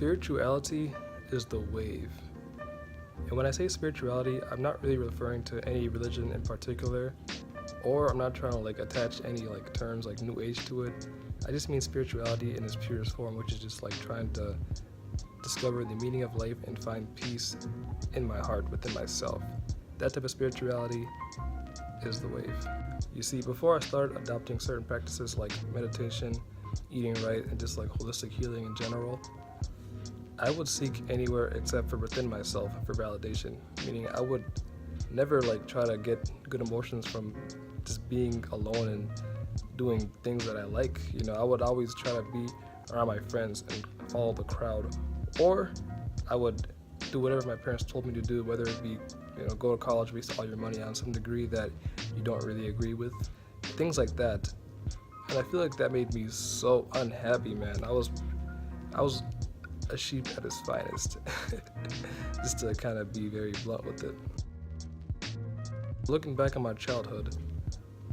Spirituality is the wave. And when I say spirituality, I'm not really referring to any religion in particular, or I'm not trying to attach any terms like new age to it. I just mean spirituality in its purest form, which is just trying to discover the meaning of life and find peace in my heart, within myself. That type of spirituality is the wave. You see, before I started adopting certain practices like meditation, eating right, and just holistic healing in general, I would seek anywhere except for within myself for validation. Meaning I would never try to get good emotions from just being alone and doing things that I like. I would always try to be around my friends and follow the crowd. Or I would do whatever my parents told me to do, whether it be, go to college, waste all your money on some degree that you don't really agree with. Things like that. And I feel like that made me so unhappy, man. I was a sheep at its finest. Just to kind of be very blunt with it. Looking back on my childhood,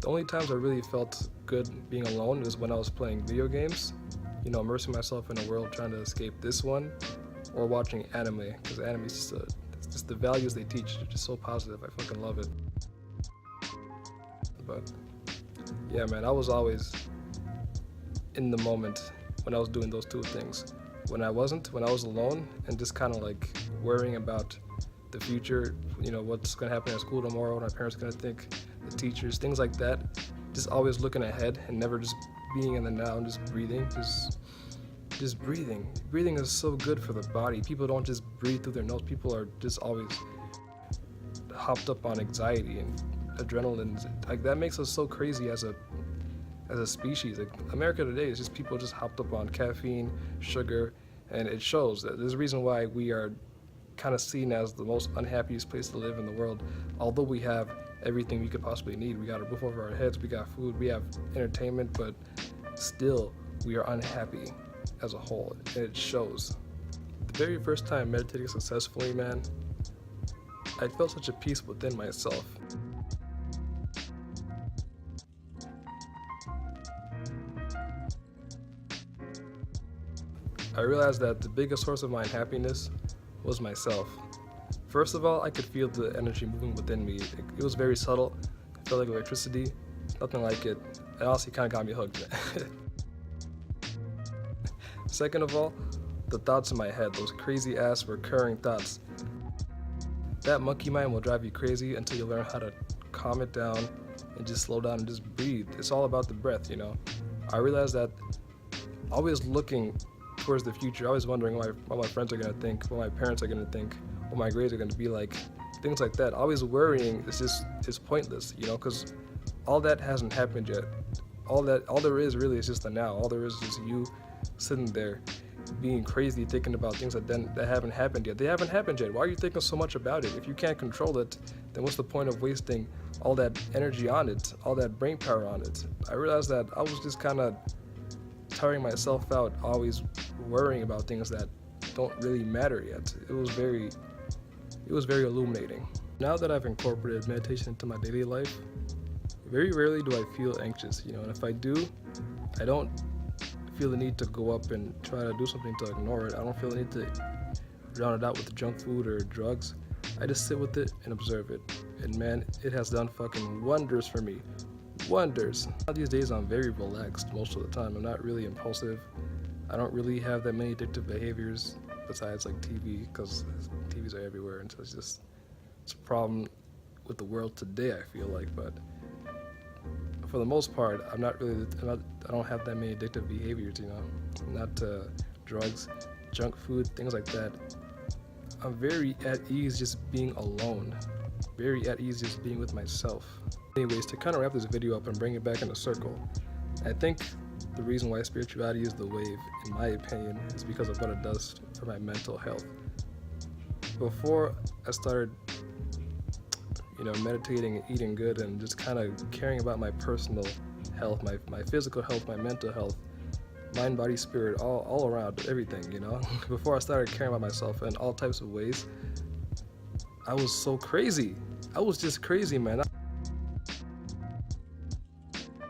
the only times I really felt good being alone was when I was playing video games, immersing myself in a world trying to escape this one, or watching anime, because anime is just the values they teach are just so positive. I fucking love it. But yeah, man, I was always in the moment when I was doing those two things. When I was alone and just kind of worrying about the future, what's going to happen at school tomorrow, what my parents are going to think, the teachers, things like that. Just always looking ahead and never just being in the now and just breathing, just breathing. Breathing is so good for the body. People don't just breathe through their nose. People are just always hopped up on anxiety and adrenaline. That makes us so crazy as a species. America today is just people just hopped up on caffeine, sugar, and it shows. That there's a reason why we are kind of seen as the most unhappiest place to live in the world. Although we have everything we could possibly need. We got a roof over our heads, we got food, we have entertainment, but still we are unhappy as a whole, and it shows. The very first time meditating successfully, man, I felt such a peace within myself. I realized that the biggest source of my happiness was myself. First of all, I could feel the energy moving within me. It was very subtle. It felt like electricity. Nothing like it. It honestly kind of got me hooked. Second of all, the thoughts in my head, those crazy ass recurring thoughts. That monkey mind will drive you crazy until you learn how to calm it down and just slow down and just breathe. It's all about the breath, I realized that always looking towards the future, always wondering what my friends are going to think, what my parents are going to think, what my grades are going to be like, things like that. Always worrying is pointless, because all that hasn't happened yet. All there is really is just the now. All there is you sitting there being crazy, thinking about things that haven't happened yet. They haven't happened yet. Why are you thinking so much about it? If you can't control it, then what's the point of wasting all that energy on it, all that brain power on it? I realized that I was just kind of tiring myself out, always worrying about things that don't really matter yet. It was very illuminating. Now that I've incorporated meditation into my daily life, very rarely do I feel anxious, and if I do, I don't feel the need to go up and try to do something to ignore it. I don't feel the need to drown it out with junk food or drugs. I just sit with it and observe it. And man, it has done fucking wonders for me. Wonders. These days I'm very relaxed most of the time. I'm not really impulsive. I don't really have that many addictive behaviors besides TV, because TVs are everywhere, and so it's a problem with the world today, I feel like. But for the most part, I don't have that many addictive behaviors, not drugs, junk food, things like that. I'm very at ease just being alone, very at ease just being with myself. Anyways, to kind of wrap this video up and bring it back in a circle, I think the reason why spirituality is the wave, in my opinion, is because of what it does for my mental health. Before I started meditating and eating good and just kind of caring about my personal health, my physical health, my mental health, mind, body, spirit, all around, everything, Before I started caring about myself in all types of ways, I was so crazy. I was just crazy, man.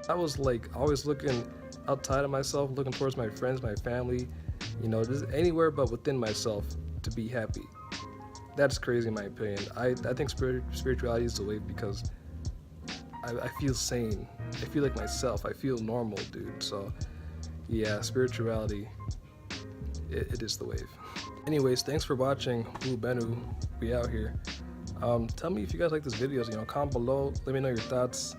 I was always looking outside of myself, looking towards my friends, my family, You know, just anywhere but within myself to be happy. That's crazy in my opinion. I think spirituality is the way because I feel sane. I feel like myself. I feel normal, dude. So yeah, spirituality, it is the wave. Anyways, thanks for watching. Blue Bennu, we out here. Tell me if you guys like this videos, you know, comment below, let me know your thoughts.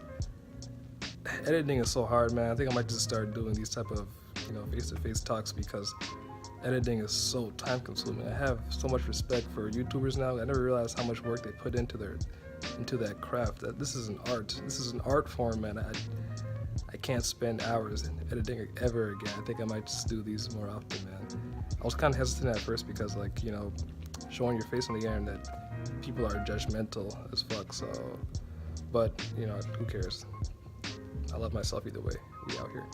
Editing is so hard, man. I think I might just start doing these type of, you know, face-to-face talks because editing is so time consuming. I have so much respect for YouTubers now. I never realized how much work they put into that craft. That this is an art. This is an art form, man. I can't spend hours editing ever again. I think I might just do these more often, man. I was kind of hesitant at first because, like, you know, showing your face on the internet, people are judgmental as fuck. So, but you know, who cares? I love myself either way. We out here.